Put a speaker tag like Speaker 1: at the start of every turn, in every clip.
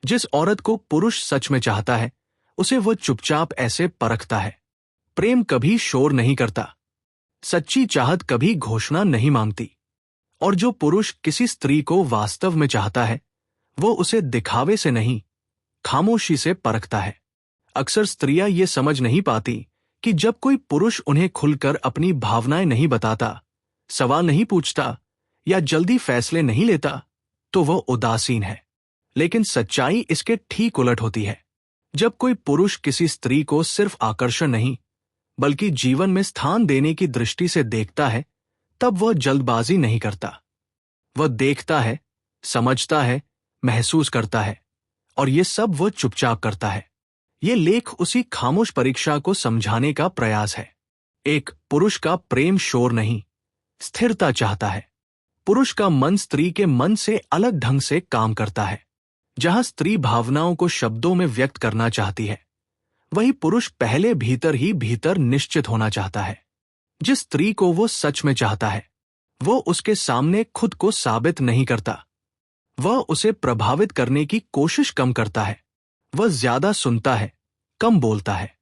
Speaker 1: जिस औरत को पुरुष सच में चाहता है, उसे वह चुपचाप ऐसे परखता है। प्रेम कभी शोर नहीं करता, सच्ची चाहत कभी घोषणा नहीं मांगती। और जो पुरुष किसी स्त्री को वास्तव में चाहता है, वो उसे दिखावे से नहीं, खामोशी से परखता है। अक्सर स्त्रियां ये समझ नहीं पाती कि जब कोई पुरुष उन्हें खुलकर अपनी भावनाएं नहीं बताता, सवाल नहीं पूछता या जल्दी फैसले नहीं लेता, तो वह उदासीन है। लेकिन सच्चाई इसके ठीक उलट होती है। जब कोई पुरुष किसी स्त्री को सिर्फ आकर्षण नहीं, बल्कि जीवन में स्थान देने की दृष्टि से देखता है, तब वह जल्दबाजी नहीं करता। वह देखता है, समझता है, महसूस करता है, और ये सब वह चुपचाप करता है। ये लेख उसी खामोश परीक्षा को समझाने का प्रयास है। एक पुरुष का प्रेम शोर नहीं, स्थिरता चाहता है। पुरुष का मन स्त्री के मन से अलग ढंग से काम करता है। जहां स्त्री भावनाओं को शब्दों में व्यक्त करना चाहती है, वही पुरुष पहले भीतर ही भीतर निश्चित होना चाहता है। जिस स्त्री को वो सच में चाहता है, वो उसके सामने खुद को साबित नहीं करता। वह उसे प्रभावित करने की कोशिश कम करता है। वह ज्यादा सुनता है, कम बोलता है,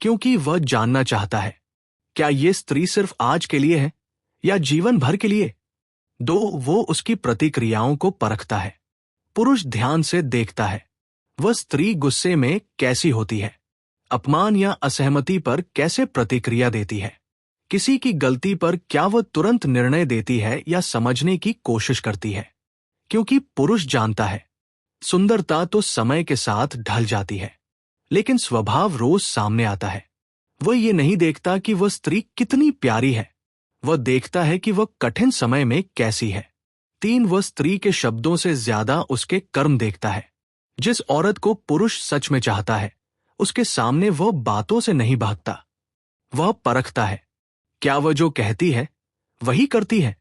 Speaker 1: क्योंकि वह जानना चाहता है, क्या ये स्त्री सिर्फ आज के लिए है या जीवन भर के लिए। वो उसकी प्रतिक्रियाओं को परखता है। पुरुष ध्यान से देखता है, वह स्त्री गुस्से में कैसी होती है, अपमान या असहमति पर कैसे प्रतिक्रिया देती है, किसी की गलती पर क्या वह तुरंत निर्णय देती है या समझने की कोशिश करती है। क्योंकि पुरुष जानता है, सुंदरता तो समय के साथ ढल जाती है, लेकिन स्वभाव रोज सामने आता है। वह ये नहीं देखता कि वह स्त्री कितनी प्यारी है, वह देखता है कि वह कठिन समय में कैसी है। वह स्त्री के शब्दों से ज्यादा उसके कर्म देखता है। जिस औरत को पुरुष सच में चाहता है, उसके सामने वह बातों से नहीं भागता। वह परखता है, क्या वह जो कहती है वही करती है,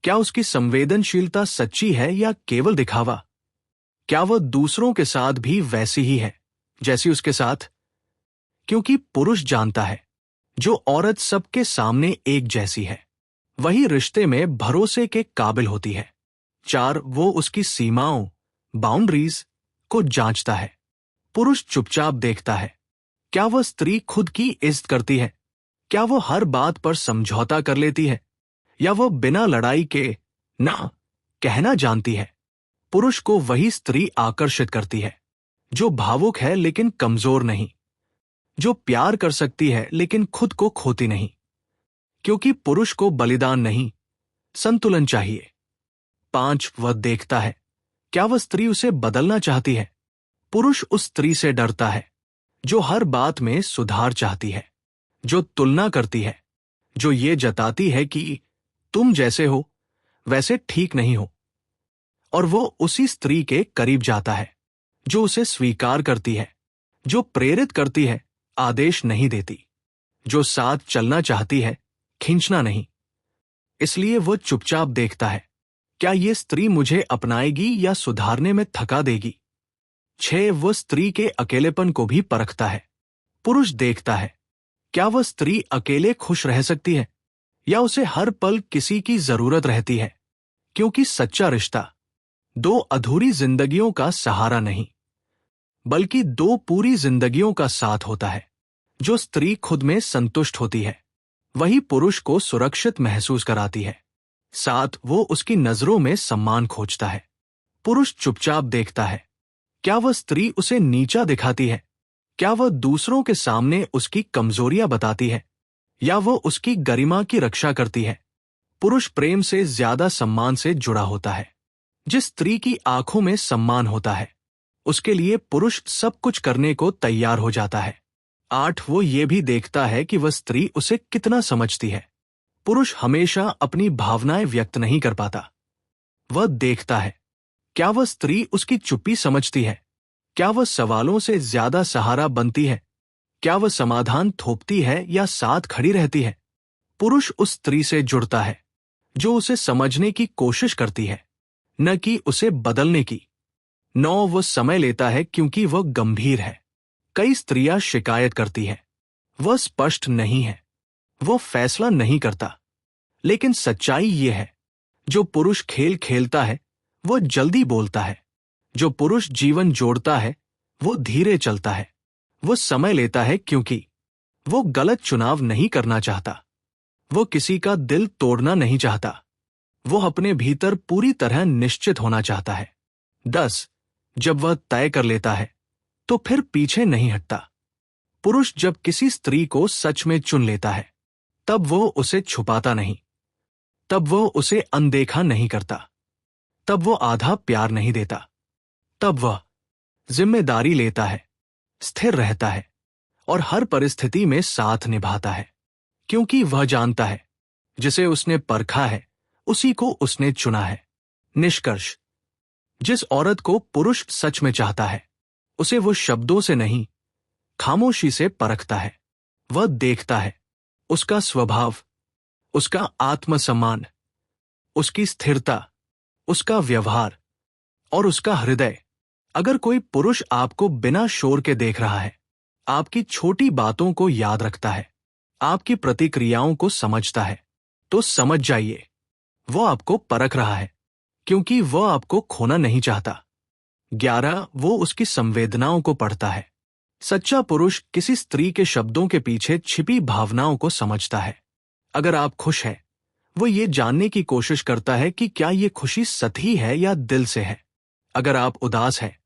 Speaker 1: क्या उसकी संवेदनशीलता सच्ची है या केवल दिखावा, क्या वह दूसरों के साथ भी वैसी ही है जैसी उसके साथ। क्योंकि पुरुष जानता है, जो औरत सबके सामने एक जैसी है, वही रिश्ते में भरोसे के काबिल होती है। वो उसकी सीमाओं, बाउंड्रीज को जांचता है। पुरुष चुपचाप देखता है, क्या वह स्त्री खुद की इज्जत करती है, क्या वह हर बात पर समझौता कर लेती है, या वह बिना लड़ाई के ना कहना जानती है। पुरुष को वही स्त्री आकर्षित करती है, जो भावुक है लेकिन कमजोर नहीं, जो प्यार कर सकती है लेकिन खुद को खोती नहीं। क्योंकि पुरुष को बलिदान नहीं, संतुलन चाहिए। वह देखता है, क्या वह स्त्री उसे बदलना चाहती है। पुरुष उस स्त्री से डरता है जो हर बात में सुधार चाहती है, जो तुलना करती है, जो ये जताती है कि तुम जैसे हो वैसे ठीक नहीं हो। और वो उसी स्त्री के करीब जाता है जो उसे स्वीकार करती है, जो प्रेरित करती है, आदेश नहीं देती, जो साथ चलना चाहती है, खींचना नहीं। इसलिए वो चुपचाप देखता है, क्या ये स्त्री मुझे अपनाएगी या सुधारने में थका देगी। वो स्त्री के अकेलेपन को भी परखता है। पुरुष देखता है, क्या वह स्त्री अकेले खुश रह सकती है या उसे हर पल किसी की जरूरत रहती है। क्योंकि सच्चा रिश्ता दो अधूरी जिंदगियों का सहारा नहीं, बल्कि दो पूरी जिंदगियों का साथ होता है। जो स्त्री खुद में संतुष्ट होती है, वही पुरुष को सुरक्षित महसूस कराती है। वो उसकी नजरों में सम्मान खोजता है। पुरुष चुपचाप देखता है, क्या वह स्त्री उसे नीचा दिखाती है, क्या वह दूसरों के सामने उसकी कमजोरियां बताती है, या वह उसकी गरिमा की रक्षा करती है। पुरुष प्रेम से ज्यादा सम्मान से जुड़ा होता है। जिस स्त्री की आंखों में सम्मान होता है, उसके लिए पुरुष सब कुछ करने को तैयार हो जाता है। वो ये भी देखता है कि वह स्त्री उसे कितना समझती है। पुरुष हमेशा अपनी भावनाएं व्यक्त नहीं कर पाता। वह देखता है, क्या वह स्त्री उसकी चुप्पी समझती है, क्या वह सवालों से ज्यादा सहारा बनती है, क्या वह समाधान थोपती है या साथ खड़ी रहती है। पुरुष उस स्त्री से जुड़ता है जो उसे समझने की कोशिश करती है, न कि उसे बदलने की। वह समय लेता है क्योंकि वह गंभीर है। कई स्त्रियां शिकायत करती हैं, वह स्पष्ट नहीं है, वो फैसला नहीं करता। लेकिन सच्चाई ये है, जो पुरुष खेल खेलता है, वह जल्दी बोलता है, जो पुरुष जीवन जोड़ता है वो धीरे चलता है, वो समय लेता है क्योंकि वो गलत चुनाव नहीं करना चाहता, वो किसी का दिल तोड़ना नहीं चाहता, वो अपने भीतर पूरी तरह निश्चित होना चाहता है। 10. जब वह तय कर लेता है तो फिर पीछे नहीं हटता। पुरुष जब किसी स्त्री को सच में चुन लेता है तब वो उसे छुपाता नहीं, तब वो उसे अनदेखा नहीं करता, तब वो आधा प्यार नहीं देता, तब वह जिम्मेदारी लेता है, स्थिर रहता है और हर परिस्थिति में साथ निभाता है, क्योंकि वह जानता है जिसे उसने परखा है उसी को उसने चुना है। निष्कर्ष, जिस औरत को पुरुष सच में चाहता है उसे वो शब्दों से नहीं, खामोशी से परखता है। वह देखता है उसका स्वभाव, उसका आत्मसम्मान, उसकी स्थिरता, उसका व्यवहार और उसका हृदय। अगर कोई पुरुष आपको बिना शोर के देख रहा है, आपकी छोटी बातों को याद रखता है, आपकी प्रतिक्रियाओं को समझता है, तो समझ जाइए वो आपको परख रहा है, क्योंकि वह आपको खोना नहीं चाहता। 11. वो उसकी संवेदनाओं को पढ़ता है। सच्चा पुरुष किसी स्त्री के शब्दों के पीछे छिपी भावनाओं को समझता है। अगर आप खुश हैं, वो ये जानने की कोशिश करता है कि क्या ये खुशी सतही है या दिल से है। अगर आप उदास हैं,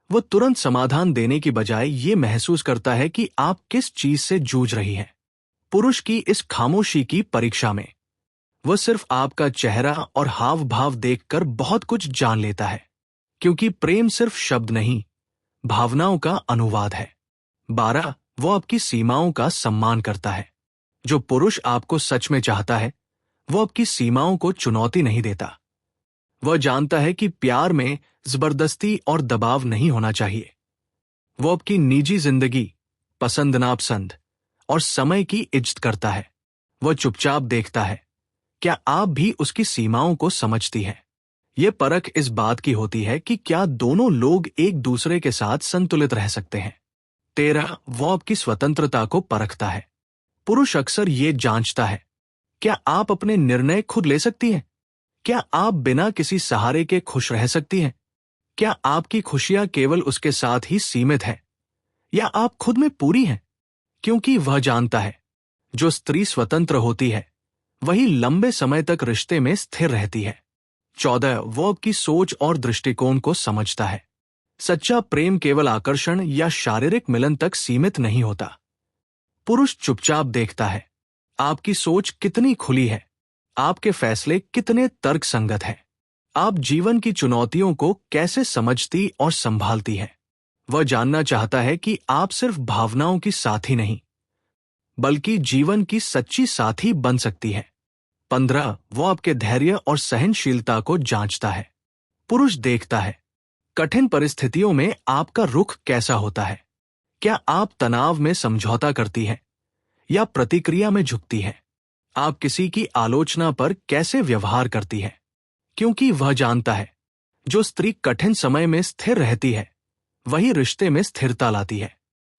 Speaker 1: वो तुरंत समाधान देने की बजाय ये महसूस करता है कि आप किस चीज से जूझ रही हैं। पुरुष की इस खामोशी की परीक्षा में वह सिर्फ आपका चेहरा और हाव भाव देखकर बहुत कुछ जान लेता है, क्योंकि प्रेम सिर्फ शब्द नहीं, भावनाओं का अनुवाद है। 12. वो आपकी सीमाओं का सम्मान करता है। जो पुरुष आपको सच में चाहता है वो आपकी सीमाओं को चुनौती नहीं देता। वह जानता है कि प्यार में जबरदस्ती और दबाव नहीं होना चाहिए। वो आपकी निजी जिंदगी, पसंद नापसंद और समय की इज्जत करता है। वह चुपचाप देखता है क्या आप भी उसकी सीमाओं को समझती हैं। यह परख इस बात की होती है कि क्या दोनों लोग एक दूसरे के साथ संतुलित रह सकते हैं। 13. वो आपकी स्वतंत्रता को परखता है। पुरुष अक्सर ये जांचता है क्या आप अपने निर्णय खुद ले सकती हैं, क्या आप बिना किसी सहारे के खुश रह सकती हैं, क्या आपकी खुशियां केवल उसके साथ ही सीमित है या आप खुद में पूरी हैं। क्योंकि वह जानता है जो स्त्री स्वतंत्र होती है वही लंबे समय तक रिश्ते में स्थिर रहती है। 14. वो आपकी सोच और दृष्टिकोण को समझता है। सच्चा प्रेम केवल आकर्षण या शारीरिक मिलन तक सीमित नहीं होता। पुरुष चुपचाप देखता है आपकी सोच कितनी खुली है, आपके फैसले कितने तर्कसंगत हैं, आप जीवन की चुनौतियों को कैसे समझती और संभालती हैं। वह जानना चाहता है कि आप सिर्फ भावनाओं की साथी नहीं बल्कि जीवन की सच्ची साथी बन सकती है। 15. वो आपके धैर्य और सहनशीलता को जांचता है। पुरुष देखता है कठिन परिस्थितियों में आपका रुख कैसा होता है। क्या आप तनाव में समझौता करती हैं या प्रतिक्रिया में झुकती हैं। आप किसी की आलोचना पर कैसे व्यवहार करती हैं, क्योंकि वह जानता है जो स्त्री कठिन समय में स्थिर रहती है वही रिश्ते में स्थिरता लाती है।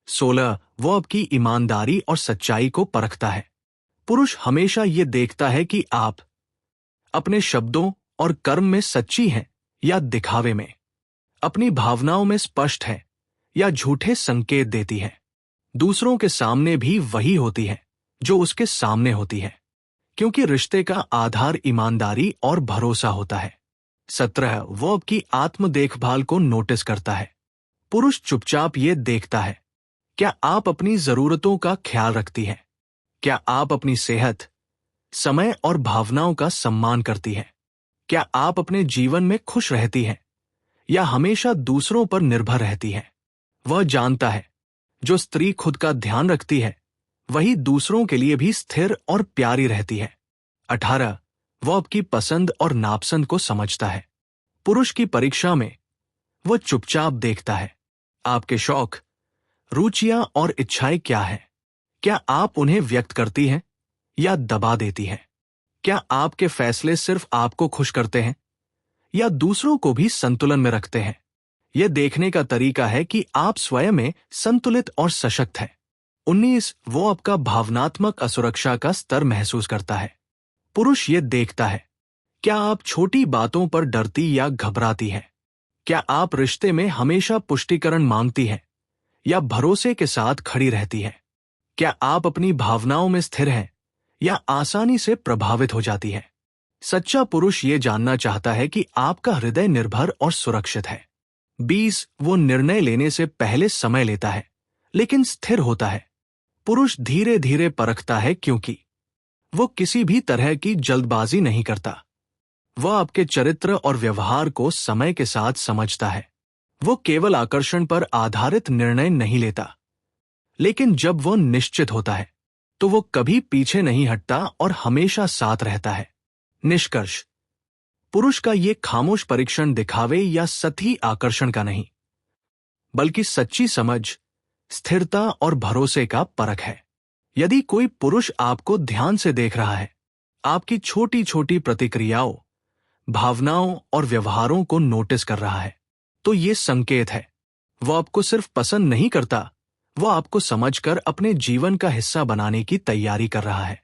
Speaker 1: 16. वो आपकी ईमानदारी और सच्चाई को परखता है। पुरुष हमेशा ये देखता है कि आप अपने शब्दों और कर्म में सच्ची हैं या दिखावे में, अपनी भावनाओं में स्पष्ट है या झूठे संकेत देती है। दूसरों के सामने भी वही होती है जो उसके सामने होती है, क्योंकि रिश्ते का आधार ईमानदारी और भरोसा होता है। 17. वो आपकी आत्म देखभाल को नोटिस करता है। पुरुष चुपचाप ये देखता है क्या आप अपनी जरूरतों का ख्याल रखती हैं, क्या आप अपनी सेहत, समय और भावनाओं का सम्मान करती हैं, क्या आप अपने जीवन में खुश रहती हैं या हमेशा दूसरों पर निर्भर रहती हैं। वह जानता है जो स्त्री खुद का ध्यान रखती है वही दूसरों के लिए भी स्थिर और प्यारी रहती है। 18. वो आपकी पसंद और नापसंद को समझता है। पुरुष की परीक्षा में वो चुपचाप देखता है आपके शौक, रुचियां और इच्छाएं क्या हैं। क्या आप उन्हें व्यक्त करती हैं या दबा देती हैं। क्या आपके फैसले सिर्फ आपको खुश करते हैं या दूसरों को भी संतुलन में रखते हैं। यह देखने का तरीका है कि आप स्वयं में संतुलित और सशक्त हैं। 19. वो आपका भावनात्मक असुरक्षा का स्तर महसूस करता है। पुरुष ये देखता है क्या आप छोटी बातों पर डरती या घबराती हैं, क्या आप रिश्ते में हमेशा पुष्टिकरण मांगती हैं या भरोसे के साथ खड़ी रहती हैं? क्या आप अपनी भावनाओं में स्थिर हैं या आसानी से प्रभावित हो जाती हैं? सच्चा पुरुष ये जानना चाहता है कि आपका हृदय निर्भर और सुरक्षित है। 20 वो निर्णय लेने से पहले समय लेता है लेकिन स्थिर होता है। पुरुष धीरे धीरे परखता है क्योंकि वो किसी भी तरह की जल्दबाजी नहीं करता। वह आपके चरित्र और व्यवहार को समय के साथ समझता है। वो केवल आकर्षण पर आधारित निर्णय नहीं लेता, लेकिन जब वो निश्चित होता है तो वो कभी पीछे नहीं हटता और हमेशा साथ रहता है। निष्कर्ष, पुरुष का ये खामोश परीक्षण दिखावे या सतही आकर्षण का नहीं, बल्कि सच्ची समझ, स्थिरता और भरोसे का परख है। यदि कोई पुरुष आपको ध्यान से देख रहा है, आपकी छोटी छोटी प्रतिक्रियाओं, भावनाओं और व्यवहारों को नोटिस कर रहा है, तो ये संकेत है वो आपको सिर्फ पसंद नहीं करता, वो आपको समझकर अपने जीवन का हिस्सा बनाने की तैयारी कर रहा है।